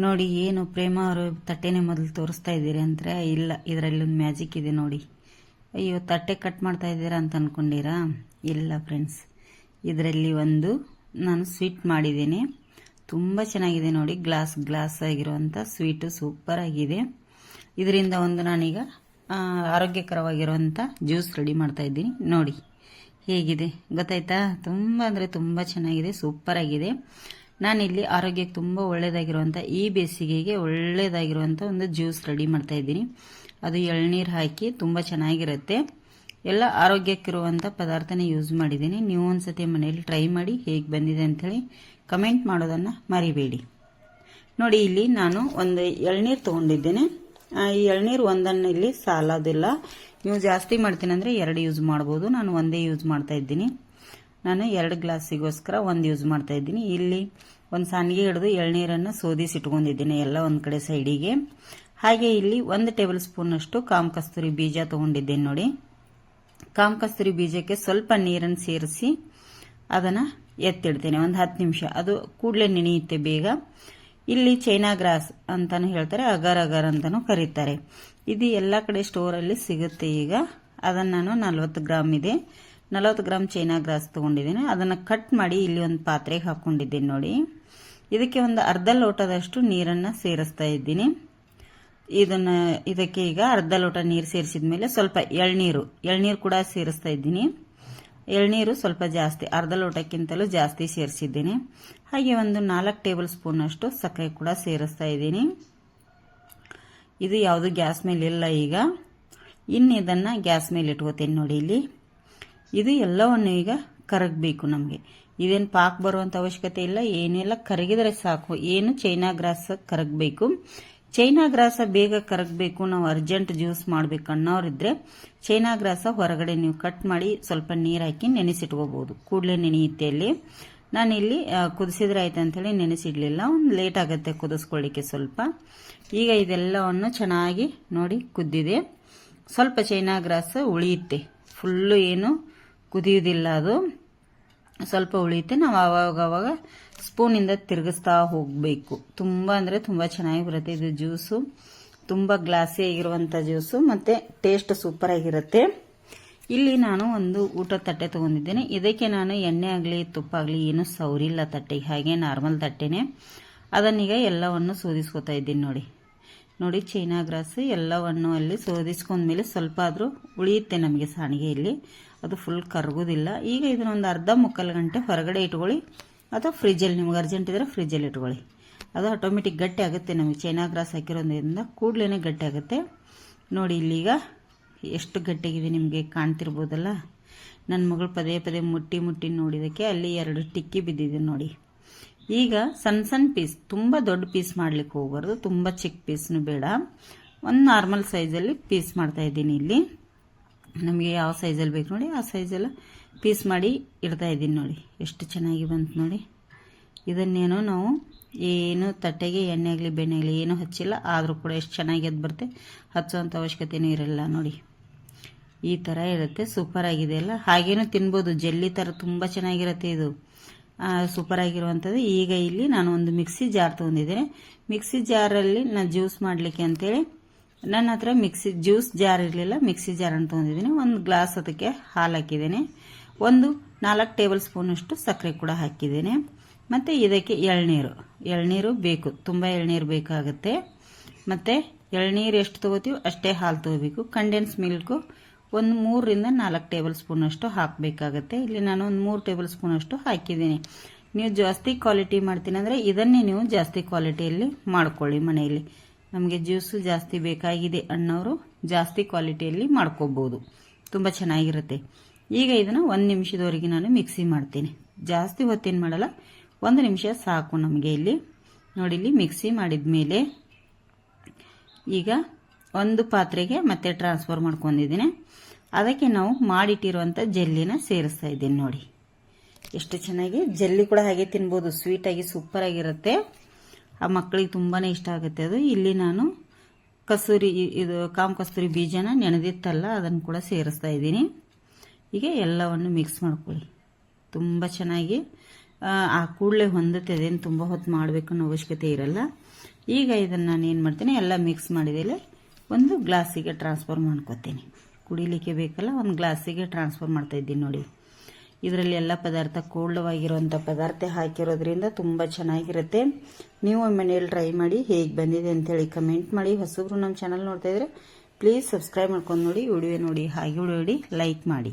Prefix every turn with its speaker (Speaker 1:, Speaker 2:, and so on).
Speaker 1: ನೋಡಿ ಏನು ಪ್ರೇಮ ಅವರು ತಟ್ಟೆನೇ ಮೊದಲು ತೋರಿಸ್ತಾ ಇದ್ದೀರಿ ಅಂದರೆ ಇಲ್ಲ, ಇದರಲ್ಲಿ ಒಂದು ಮ್ಯಾಜಿಕ್ ಇದೆ ನೋಡಿ. ಅಯ್ಯೋ ತಟ್ಟೆ ಕಟ್ ಮಾಡ್ತಾ ಇದ್ದೀರಾ ಅಂತ ಅಂದ್ಕೊಂಡಿರಾ? ಇಲ್ಲ ಫ್ರೆಂಡ್ಸ್, ಇದರಲ್ಲಿ ಒಂದು ನಾನು ಸ್ವೀಟ್ ಮಾಡಿದ್ದೇನೆ. ತುಂಬ ಚೆನ್ನಾಗಿದೆ ನೋಡಿ, ಗ್ಲಾಸ್ ಆಗಿರುವಂಥ ಸ್ವೀಟು ಸೂಪರ್ ಆಗಿದೆ. ಇದರಿಂದ ಒಂದು ನಾನೀಗ ಆರೋಗ್ಯಕರವಾಗಿರುವಂಥ ಜ್ಯೂಸ್ ರೆಡಿ ಮಾಡ್ತಾ ಇದ್ದೀನಿ. ನೋಡಿ ಹೇಗಿದೆ ಗೊತ್ತಾಯ್ತಾ? ತುಂಬ ಅಂದರೆ ತುಂಬ ಚೆನ್ನಾಗಿದೆ, ಸೂಪರ್ ಆಗಿದೆ. ನಾನಿಲ್ಲಿ ಆರೋಗ್ಯಕ್ಕೆ ತುಂಬ ಒಳ್ಳೆಯದಾಗಿರುವಂಥ ಈ ಬೇಸಿಗೆಗೆ ಒಳ್ಳೆಯದಾಗಿರುವಂಥ ಒಂದು ಜ್ಯೂಸ್ ರೆಡಿ ಮಾಡ್ತಾ ಇದ್ದೀನಿ. ಅದು ಎಳ್ನೀರು ಹಾಕಿ ತುಂಬ ಚೆನ್ನಾಗಿರುತ್ತೆ. ಎಲ್ಲ ಆರೋಗ್ಯಕ್ಕಿರುವಂಥ ಪದಾರ್ಥನೇ ಯೂಸ್ ಮಾಡಿದ್ದೀನಿ. ನೀವು ಒಂದ್ಸತಿ ಮನೆಯಲ್ಲಿ ಟ್ರೈ ಮಾಡಿ ಹೇಗೆ ಬಂದಿದೆ ಅಂಥೇಳಿ ಕಮೆಂಟ್ ಮಾಡೋದನ್ನು ಮರಿಬೇಡಿ. ನೋಡಿ, ಇಲ್ಲಿ ನಾನು ಒಂದು ಎಳ್ನೀರು ತೊಗೊಂಡಿದ್ದೇನೆ. ಈ ಎಳ್ನೀರು ಒಂದನ್ನು ಇಲ್ಲಿ ಸಾಲೋದಿಲ್ಲ. ನೀವು ಜಾಸ್ತಿ ಮಾಡ್ತೀನಿ ಅಂದರೆ 2 ಯೂಸ್ ಮಾಡ್ಬೋದು. ನಾನು ಒಂದೇ ಯೂಸ್ ಮಾಡ್ತಾ ಇದ್ದೀನಿ. ನಾನು 2 ಗ್ಲಾಸಿಗೋಸ್ಕರ ಒಂದು ಯೂಸ್ ಮಾಡ್ತಾ ಇದ್ದೀನಿ. ಇಲ್ಲಿ ಒಂದು ಸಾನಿಗೆ ಹಿಡಿದು ಎಳ್ನೀರನ್ನು ಸೋದಿಸಿಟ್ಕೊಂಡಿದ್ದೀನಿ ಎಲ್ಲ ಒಂದು ಕಡೆ ಸೈಡಿಗೆ. ಹಾಗೆ ಇಲ್ಲಿ 1 ಟೇಬಲ್ ಸ್ಪೂನ್ ಅಷ್ಟು ಕಾಮಕಸ್ತೂರಿ ಬೀಜ ತೊಗೊಂಡಿದ್ದೇನೆ. ನೋಡಿ, ಕಾಮಕಸ್ತೂರಿ ಬೀಜಕ್ಕೆ ಸ್ವಲ್ಪ ನೀರನ್ನು ಸೇರಿಸಿ ಅದನ್ನು ಎತ್ತಿಡ್ತೇನೆ ಒಂದು 10 ನಿಮಿಷ. ಅದು ಕೂಡಲೇ ನೆನೆಯುತ್ತೆ ಬೇಗ. ಇಲ್ಲಿ ಚೈನಾ ಗ್ರಾಸ್ ಅಂತಾನು ಹೇಳ್ತಾರೆ, ಅಗರ್ ಅಗರ್ ಅಂತಾನು ಕರೀತಾರೆ. ಇದು ಎಲ್ಲ ಕಡೆ ಸ್ಟೋರಲ್ಲಿ ಸಿಗುತ್ತೆ ಈಗ. ಅದನ್ನು ನಾನು 40 ಗ್ರಾಮ್ ಇದೆ, 40 ಗ್ರಾಮ್ ಚೈನಾ ಗ್ರಾಸ್ ತೊಗೊಂಡಿದ್ದೀನಿ. ಅದನ್ನು ಕಟ್ ಮಾಡಿ ಇಲ್ಲಿ ಒಂದು ಪಾತ್ರೆಗೆ ಹಾಕ್ಕೊಂಡಿದ್ದೀನಿ. ನೋಡಿ, ಇದಕ್ಕೆ ಒಂದು ಅರ್ಧ ಲೋಟದಷ್ಟು ನೀರನ್ನು ಸೇರಿಸ್ತಾ ಇದ್ದೀನಿ. ಇದಕ್ಕೆ ಈಗ ಅರ್ಧ ಲೋಟ ನೀರು ಸೇರಿಸಿದ ಮೇಲೆ ಸ್ವಲ್ಪ ಎಳ್ನೀರು ಕೂಡ ಸೇರಿಸ್ತಾ ಇದ್ದೀನಿ. ಎಳ್ನೀರು ಸ್ವಲ್ಪ ಜಾಸ್ತಿ, ಅರ್ಧ ಲೋಟಕ್ಕಿಂತಲೂ ಜಾಸ್ತಿ ಸೇರಿಸಿದ್ದೀನಿ. ಹಾಗೆ ಒಂದು 4 ಟೇಬಲ್ ಸ್ಪೂನ್ ಅಷ್ಟು ಸಕ್ಕರೆ ಕೂಡ ಸೇರಿಸ್ತಾ ಇದ್ದೀನಿ. ಇದು ಯಾವುದು ಗ್ಯಾಸ್ ಮೇಲೆ ಇಲ್ಲ ಈಗ. ಇನ್ನು ಇದನ್ನು ಗ್ಯಾಸ್ ಮೇಲೆ ಇಟ್ಕೋತೀನಿ. ನೋಡಿ, ಇಲ್ಲಿ ಇದು ಎಲ್ಲವನ್ನು ಈಗ ಕರಗಬೇಕು. ನಮಗೆ ಇದೇನು ಪಾಕ್ ಬರುವಂಥ ಅವಶ್ಯಕತೆ ಇಲ್ಲ, ಏನೆಲ್ಲ ಕರಗಿದ್ರೆ ಸಾಕು. ಏನು ಚೈನಾ ಗ್ರಾಸ್ ಕರಗಬೇಕು. ಚೈನಾ ಗ್ರಾಸ ಬೇಗ ಕರಗಬೇಕು, ನಾವು ಅರ್ಜೆಂಟ್ ಜ್ಯೂಸ್ ಮಾಡ್ಬೇಕು ಅನ್ನೋರಿದ್ರೆ ಚೈನಾ ಗ್ರಾಸ ಹೊರಗಡೆ ನೀವು ಕಟ್ ಮಾಡಿ ಸ್ವಲ್ಪ ನೀರು ಹಾಕಿ ನೆನೆಸಿಟ್ಕೋಬಹುದು, ಕೂಡಲೇ ನೆನೆಯುತ್ತೆ. ಅಲ್ಲಿ ನಾನಿಲ್ಲಿ ಕುದಿಸಿದ್ರೆ ಆಯ್ತು ಅಂಥೇಳಿ ನೆನೆಸಿಡ್ಲಿಲ್ಲ, ಒಂದು ಲೇಟ್ ಆಗುತ್ತೆ ಕುದಿಸ್ಕೊಳ್ಳಿಕ್ಕೆ ಸ್ವಲ್ಪ. ಈಗ ಇದೆಲ್ಲವನ್ನು ಚೆನ್ನಾಗಿ ನೋಡಿ ಕುದ್ದಿದೆ. ಸ್ವಲ್ಪ ಚೈನಾ ಗ್ರಾಸ್ ಉಳಿಯುತ್ತೆ, ಫುಲ್ಲು ಏನು ಕುದಿಯುವುದಿಲ್ಲ, ಅದು ಸ್ವಲ್ಪ ಉಳಿಯುತ್ತೆ. ನಾವು ಆವಾಗ ಸ್ಪೂನಿಂದ ತಿರುಗಿಸ್ತಾ ಹೋಗಬೇಕು. ತುಂಬ ಅಂದರೆ ತುಂಬ ಚೆನ್ನಾಗಿ ಬರುತ್ತೆ ಇದು ಜ್ಯೂಸು. ತುಂಬ ಗ್ಲಾಸಿ ಆಗಿರುವಂಥ ಜ್ಯೂಸು ಮತ್ತು ಟೇಸ್ಟ್ ಸೂಪರ್ ಆಗಿರುತ್ತೆ. ಇಲ್ಲಿ ನಾನು ಒಂದು ಊಟದ ತಟ್ಟೆ ತೊಗೊಂಡಿದ್ದೇನೆ. ಇದಕ್ಕೆ ನಾನು ಎಣ್ಣೆ ಆಗಲಿ ತುಪ್ಪ ಆಗಲಿ ಏನೂ ಸೌರಿಲ್ಲ ತಟ್ಟೆಗೆ, ಹಾಗೆ ನಾರ್ಮಲ್ ತಟ್ಟೆನೇ. ಅದನ್ನೀಗ ಎಲ್ಲವನ್ನು ಸೋದಿಸ್ಕೊತಾ ಇದ್ದೀನಿ. ನೋಡಿ ಚೈನಾ ಗ್ರಾಸ್ ಎಲ್ಲವನ್ನು ಅಲ್ಲಿ ಸೋದಿಸ್ಕೊಂಡ್ಮೇಲೆ ಸ್ವಲ್ಪ ಆದರೂ ಉಳಿಯುತ್ತೆ ನಮಗೆ ಸಾಣಿಗೆಯಲ್ಲಿ, ಅದು ಫುಲ್ ಕರಗೋದಿಲ್ಲ. ಈಗ ಇದನ್ನೊಂದು ಅರ್ಧ ಮುಕ್ಕಾಲು ಗಂಟೆ ಹೊರಗಡೆ ಇಟ್ಕೊಳ್ಳಿ, ಅಥವಾ ಫ್ರಿಜ್ಜಲ್ಲಿ ನಿಮ್ಗೆ ಅರ್ಜೆಂಟ್ ಇದ್ದರೆ ಫ್ರಿಜ್ಜಲ್ಲಿ ಇಟ್ಕೊಳ್ಳಿ. ಅದು ಆಟೋಮೆಟಿಕ್ ಗಟ್ಟಿ ಆಗುತ್ತೆ. ನಮಗೆ ಚೈನಾ ಗ್ರಾಸ್ ಹಾಕಿರೋದ್ರಿಂದ ಕೂಡಲೇ ಗಟ್ಟಿ ಆಗುತ್ತೆ. ನೋಡಿ, ಇಲ್ಲೀಗ ಎಷ್ಟು ಗಟ್ಟಿಗಿದೆ ನಿಮಗೆ ಕಾಣ್ತಿರ್ಬೋದಲ್ಲ. ನನ್ನ ಮಗಳು ಪದೇ ಪದೇ ಮುಟ್ಟಿ ನೋಡಿದಕ್ಕೆ ಅಲ್ಲಿ 2 ಟಿಕ್ಕಿ ಬಿದ್ದಿದೆ ನೋಡಿ. ಈಗ ಸಣ್ಣ ಪೀಸ್, ತುಂಬ ದೊಡ್ಡ ಪೀಸ್ ಮಾಡ್ಲಿಕ್ಕೆ ಹೋಗಬಾರ್ದು, ತುಂಬ ಚಿಕ್ಕ ಪೀಸ್ನು ಬೇಡ. ಒಂದು ನಾರ್ಮಲ್ ಸೈಜಲ್ಲಿ ಪೀಸ್ ಮಾಡ್ತಾ ಇದ್ದೀನಿ. ಇಲ್ಲಿ ನಮಗೆ ಯಾವ ಸೈಜಲ್ಲಿ ಬೇಕು ನೋಡಿ ಆ ಸೈಜೆಲ್ಲ ಪೀಸ್ ಮಾಡಿ ಇಡ್ತಾ ಇದ್ದೀನಿ. ನೋಡಿ ಎಷ್ಟು ಚೆನ್ನಾಗಿ ಬಂತು ನೋಡಿ. ಇದನ್ನೇನೋ ನಾವು ಏನು ತಟ್ಟೆಗೆ ಎಣ್ಣೆ ಆಗಲಿ ಬೆಣ್ಣೆ ಆಗಲಿ ಏನೂ ಹಚ್ಚಿಲ್ಲ, ಆದರೂ ಕೂಡ ಎಷ್ಟು ಚೆನ್ನಾಗಿ ಅದು ಬರುತ್ತೆ, ಹಚ್ಚುವಂಥ ಅವಶ್ಯಕತೆಯೂ ಇರಲ್ಲ. ನೋಡಿ ಈ ಥರ ಇರುತ್ತೆ, ಸೂಪರ್ ಆಗಿದೆ ಅಲ್ಲ. ಹಾಗೇನೂ ತಿನ್ಬೋದು, ಜೆಲ್ಲಿ ಥರ ತುಂಬ ಚೆನ್ನಾಗಿರುತ್ತೆ ಇದು, ಸೂಪರ್ ಆಗಿರುವಂಥದ್ದು. ಈಗ ಇಲ್ಲಿ ನಾನು ಒಂದು ಮಿಕ್ಸಿ ಜಾರ್ ತೊಗೊಂಡಿದ್ದೇನೆ. ಮಿಕ್ಸಿ ಜಾರಲ್ಲಿ ನಾನು ಜ್ಯೂಸ್ ಮಾಡಲಿಕ್ಕೆ ಅಂತೇಳಿ ನನ್ನ ಹತ್ರ ಜ್ಯೂಸ್ ಜಾರ್ ಇರಲಿಲ್ಲ, ಮಿಕ್ಸಿ ಜಾರನ್ನು ತೊಗೊಂಡಿದ್ದೀನಿ. ಒಂದು ಗ್ಲಾಸ್ ಅದಕ್ಕೆ ಹಾಲು ಹಾಕಿದ್ದೇನೆ, ಒಂದು 4 ಟೇಬಲ್ ಸ್ಪೂನ್ ಅಷ್ಟು ಸಕ್ಕರೆ ಕೂಡ ಹಾಕಿದ್ದೇನೆ. ಮತ್ತು ಇದಕ್ಕೆ ಎಳ್ನೀರು ಬೇಕು, ತುಂಬ ಎಳ್ನೀರು ಬೇಕಾಗುತ್ತೆ. ಮತ್ತು ಎಳ್ನೀರು ಎಷ್ಟು ತೊಗೋತೀವಿ ಅಷ್ಟೇ ಹಾಲು ತೊಗೋಬೇಕು. ಕಂಡೆನ್ಸ್ ಮಿಲ್ಕು ಒಂದು 3 ರಿಂದ 4 ಟೇಬಲ್ ಸ್ಪೂನ್ ಅಷ್ಟು ಹಾಕಬೇಕಾಗತ್ತೆ. ಇಲ್ಲಿ ನಾನು ಒಂದು 3 ಟೇಬಲ್ ಸ್ಪೂನ್ ಅಷ್ಟು ಹಾಕಿದ್ದೀನಿ. ನೀವು ಜಾಸ್ತಿ ಕ್ವಾಲಿಟಿ ಮಾಡ್ತೀನಿ ಅಂದರೆ ಇದನ್ನೇ ನೀವು ಜಾಸ್ತಿ ಕ್ವಾಲಿಟಿಯಲ್ಲಿ ಮಾಡ್ಕೊಳ್ಳಿ. ಮನೆಯಲ್ಲಿ ನಮಗೆ ಜ್ಯೂಸು ಜಾಸ್ತಿ ಬೇಕಾಗಿದೆ ಅನ್ನೋರು ಜಾಸ್ತಿ ಕ್ವಾಲಿಟಿಯಲ್ಲಿ ಮಾಡ್ಕೋಬೋದು, ತುಂಬ ಚೆನ್ನಾಗಿರುತ್ತೆ. ಈಗ ಇದನ್ನು 1 ನಿಮಿಷದವರೆಗೆ ನಾನು ಮಿಕ್ಸಿ ಮಾಡ್ತೀನಿ. ಜಾಸ್ತಿ ಹೊತ್ತೇನು ಮಾಡಲ್ಲ, 1 ನಿಮಿಷ ಸಾಕು ನಮಗೆ. ಇಲ್ಲಿ ನೋಡಿ, ಇಲ್ಲಿ ಮಿಕ್ಸಿ ಮಾಡಿದ ಮೇಲೆ ಈಗ ಒಂದು ಪಾತ್ರೆಗೆ ಮತ್ತೆ ಟ್ರಾನ್ಸ್ಫರ್ ಮಾಡ್ಕೊಂಡಿದ್ದೀನಿ. ಅದಕ್ಕೆ ನಾವು ಮಾಡಿಟ್ಟಿರುವಂಥ ಜೆಲ್ಲಿನ ಸೇರಿಸ್ತಾ ಇದ್ದೀನಿ. ನೋಡಿ ಎಷ್ಟು ಚೆನ್ನಾಗಿ ಜೆಲ್ಲಿ ಕೂಡ ಹಾಗೆ ತಿನ್ಬೋದು, ಸ್ವೀಟಾಗಿ ಸೂಪರ್ ಆಗಿರುತ್ತೆ. ಆ ಮಕ್ಕಳಿಗೆ ತುಂಬಾ ಇಷ್ಟ ಆಗುತ್ತೆ ಅದು. ಇಲ್ಲಿ ನಾನು ಕಾಮಕಸ್ತೂರಿ ಬೀಜನ ನೆನೆದಿತ್ತಲ್ಲ ಅದನ್ನು ಕೂಡ ಸೇರಿಸ್ತಾ ಇದ್ದೀನಿ. ಈಗ ಎಲ್ಲವನ್ನು ಮಿಕ್ಸ್ ಮಾಡ್ಕೊಳ್ಳಿ. ತುಂಬ ಚೆನ್ನಾಗಿ ಆ ಕೂಡಲೇ ಹೊಂದುತ್ತೆ, ಅದೇನು ತುಂಬ ಹೊತ್ತು ಮಾಡಬೇಕು ಅನ್ನೋ ಅವಶ್ಯಕತೆ ಇರಲ್ಲ. ಈಗ ಇದನ್ನು ನಾನು ಏನು ಮಾಡ್ತೀನಿ, ಎಲ್ಲ ಮಿಕ್ಸ್ ಮಾಡಿದರೆ ಒಂದು ಗ್ಲಾಸಿಗೆ ಟ್ರಾನ್ಸ್ಫರ್ ಮಾಡ್ಕೊತೀನಿ. ಕುಡಿಲಿಕ್ಕೆ ಬೇಕಲ್ಲ, ಒಂದು ಗ್ಲಾಸಿಗೆ ಟ್ರಾನ್ಸ್ಫರ್ ಮಾಡ್ತಾ ಇದ್ದೀನಿ ನೋಡಿ. ಇದರಲ್ಲಿ ಎಲ್ಲ ಪದಾರ್ಥ ಕೋಲ್ಡವಾಗಿರುವಂಥ ಪದಾರ್ಥ ಹಾಕಿರೋದ್ರಿಂದ ತುಂಬ ಚೆನ್ನಾಗಿರುತ್ತೆ. ನೀವು ಮನೆಯಲ್ಲಿ ಟ್ರೈ ಮಾಡಿ, ಹೇಗೆ ಬಂದಿದೆ ಅಂತೇಳಿ ಕಮೆಂಟ್ ಮಾಡಿ. ಹೊಸಬ್ರು ನಮ್ಮ ಚಾನಲ್ ನೋಡ್ತಾ ಇದ್ರೆ ಪ್ಲೀಸ್ ಸಬ್ಸ್ಕ್ರೈಬ್ ಮಾಡ್ಕೊಂಡು ನೋಡಿ, ವಿಡಿಯೋ ನೋಡಿ, ಹಾಗೆ ವಿಡಿಯೋ ನೋಡಿ ಲೈಕ್ ಮಾಡಿ.